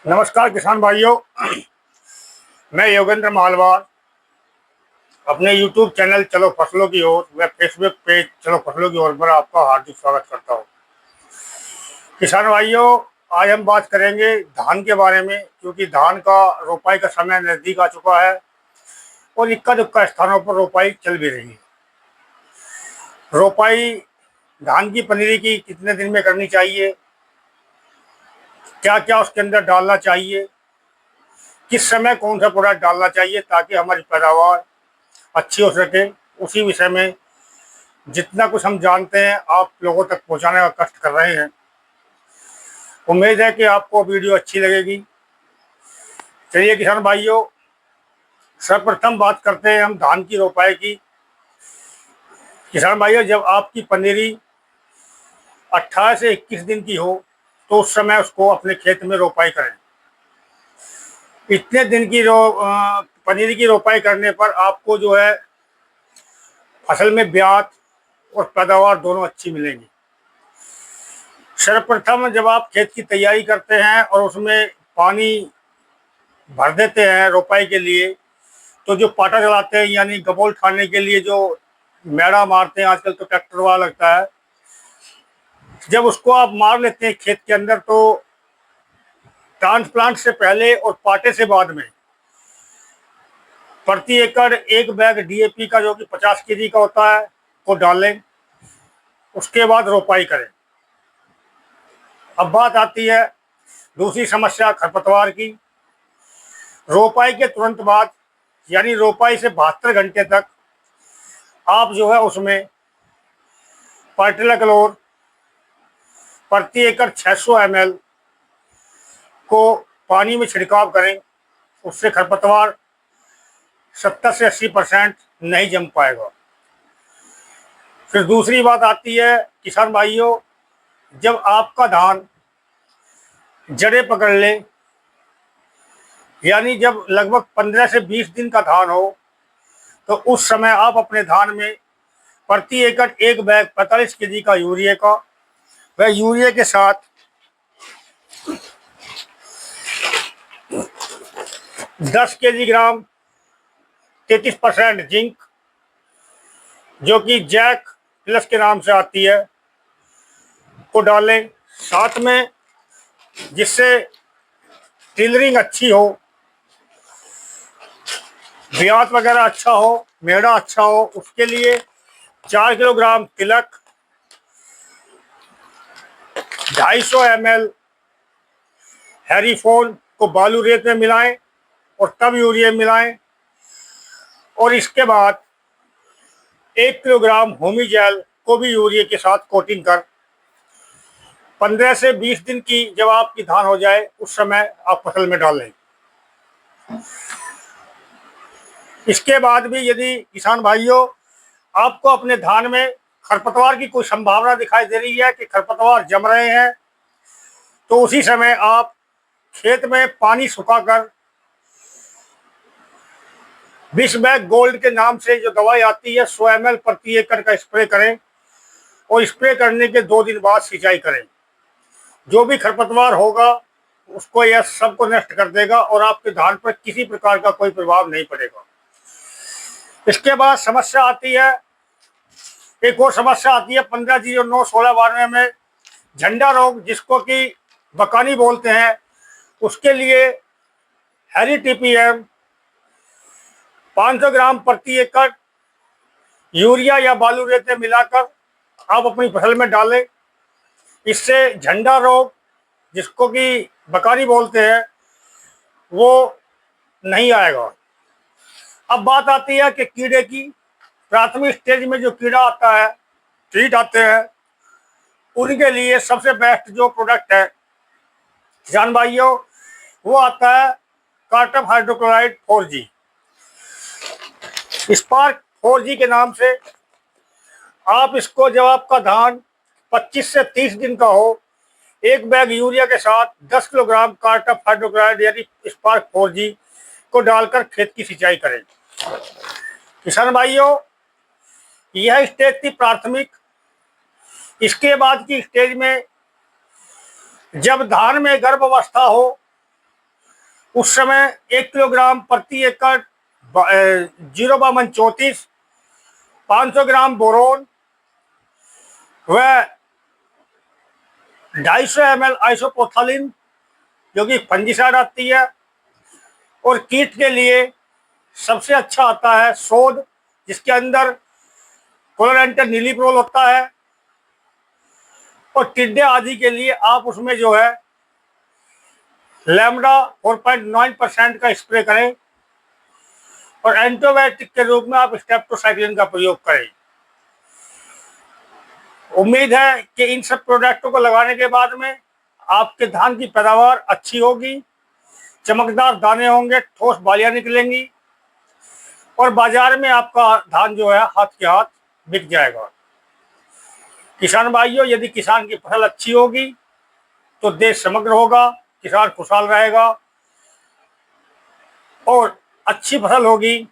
नमस्कार किसान भाइयों। मैं योगेंद्र मालवार अपने YouTube चैनल चलो फसलों की ओर व फेसबुक पेज चलो फसलों की ओर पर आपका हार्दिक स्वागत करता हूँ। किसान भाइयों, आज हम बात करेंगे धान के बारे में, क्योंकि धान का रोपाई का समय नज़दीक आ चुका है और इक्का दुक्का स्थानों पर रोपाई चल भी रही है। रोपाई धान की पनीरी की कितने दिन में करनी चाहिए, क्या क्या उसके अंदर डालना चाहिए, किस समय कौन सा प्रोडक्ट डालना चाहिए ताकि हमारी पैदावार अच्छी हो सके, उसी विषय में जितना कुछ हम जानते हैं आप लोगों तक पहुंचाने का कष्ट कर रहे हैं। उम्मीद है कि आपको वीडियो अच्छी लगेगी। चलिए किसान भाइयों, सर्वप्रथम बात करते हैं हम धान की रोपाई की। किसान भाइयों, जब आपकी पनीरी 18 से 21 दिन की हो तो उस समय उसको अपने खेत में रोपाई करें। इतने दिन की पनीरी की रोपाई करने पर आपको जो है फसल में ब्यात और पैदावार दोनों अच्छी मिलेंगी। सर्वप्रथम जब आप खेत की तैयारी करते हैं और उसमें पानी भर देते हैं रोपाई के लिए, तो जो पाटा चलाते हैं यानी गबोल उठाने के लिए जो मेड़ा मारते हैं, आजकल तो ट्रैक्टर वाला लगता है, जब उसको आप मार लेते हैं खेत के अंदर, तो ट्रांसप्लांट से पहले और पाटे से बाद में प्रति एकड़ एक बैग DAP का, जो कि 50 kg का होता है, को डालें। उसके बाद रोपाई करें। अब बात आती है दूसरी समस्या, खरपतवार की। रोपाई के तुरंत बाद यानी रोपाई से 72 घंटे तक आप जो है उसमें पर्टिलाक्लोर प्रति एकड़ 600 ml को पानी में छिड़काव करें। उससे खरपतवार 70 से 80% नहीं जम पाएगा। फिर दूसरी बात आती है किसान भाइयों, जब आपका धान जड़ें पकड़ ले, यानी जब लगभग 15 से 20 दिन का धान हो, तो उस समय आप अपने धान में प्रति एकड़ एक बैग 45 kg का यूरिया का, वह यूरिया के साथ 10 kg 33% जिंक, जो कि जैक प्लस के नाम से आती है, को डालें साथ में, जिससे टिलरिंग अच्छी हो, ब्यात वगैरह अच्छा हो, मेड़ा अच्छा हो। उसके लिए 4 किलोग्राम तिलक, 250 ml हैरीफोन को बालू रेत में मिलाएं और तब यूरिया मिलाएं। और इसके बाद 1 किलोग्राम होमी जेल को भी यूरिया के साथ कोटिंग कर 15 से 20 दिन की जब आपकी धान हो जाए उस समय आप फसल में डाल लें। इसके बाद भी यदि किसान भाइयों आपको अपने धान में खरपतवार की कोई संभावना दिखाई दे रही है कि खरपतवार जम रहे हैं, तो उसी समय आप खेत में पानी सुखाकर 20 बैग गोल्ड के नाम से जो दवाई आती है 100 ml प्रति एकड़ का स्प्रे करें और स्प्रे करने के 2 दिन बाद सिंचाई करें। जो भी खरपतवार होगा उसको यह सबको नष्ट कर देगा और आपके धान पर किसी प्रकार का कोई प्रभाव नहीं पड़ेगा। इसके बाद समस्या आती है, एक और समस्या आती है 1509-1692 में झंडा रोग, जिसको कि बकानी बोलते हैं। उसके लिए हैरी TPM 500 ग्राम प्रति एकड़ यूरिया या बालू रेत में मिलाकर आप अपनी फसल में डालें। इससे झंडा रोग, जिसको कि बकानी बोलते हैं, वो नहीं आएगा। अब बात आती है कि कीड़े की। प्राथमिक स्टेज में जो कीड़ा आता है, कीट आते हैं, उनके लिए सबसे बेस्ट जो प्रोडक्ट है किसान भाइयों, वो आता है कार्टप हाइड्रोक्लोराइड 4G। स्पार्क 4G के नाम से आप इसको, जब आपका धान 25 से 30 दिन का हो, एक बैग यूरिया के साथ 10 किलोग्राम कार्टप हाइड्रोक्लोराइड यानी स्पार्क 4G को डालकर खेत की सिंचाई करें। किसान भाइयों, यह स्टेज थी प्राथमिक। इसके बाद की स्टेज में जब धान में गर्भ अवस्था हो, उस समय 1 किलोग्राम प्रति एकड़ 05234, 500 ग्राम बोरोन व 250 ml आइसोप्रोथालिन जो कि फंगिसाइड आती है। और कीट के लिए सबसे अच्छा आता है शोध, जिसके अंदर क्लोरेंटर नीलीप्रोल होता है। और टिड्डे आदि के लिए आप उसमें जो है लैम्डा 4.9% का स्प्रे करें। और एंटीबायोटिक के रूप में आप स्ट्रेप्टोसाइक्लिन का प्रयोग करें। उम्मीद है कि इन सब प्रोडक्टों को लगाने के बाद में आपके धान की पैदावार अच्छी होगी, चमकदार दाने होंगे, ठोस बालियां निकलेंगी और बाजार में आपका धान जो है हाथ के हाथ बिक जाएगा। किसान भाइयों, यदि किसान की फसल अच्छी होगी तो देश समग्र होगा, किसान खुशहाल रहेगा। और अच्छी फसल होगी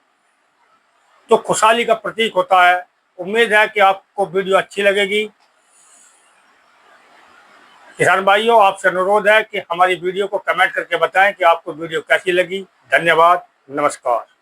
तो खुशहाली का प्रतीक होता है। उम्मीद है कि आपको वीडियो अच्छी लगेगी। किसान भाइयों, आपसे अनुरोध है कि हमारी वीडियो को कमेंट करके बताएं कि आपको वीडियो कैसी लगी। धन्यवाद, नमस्कार।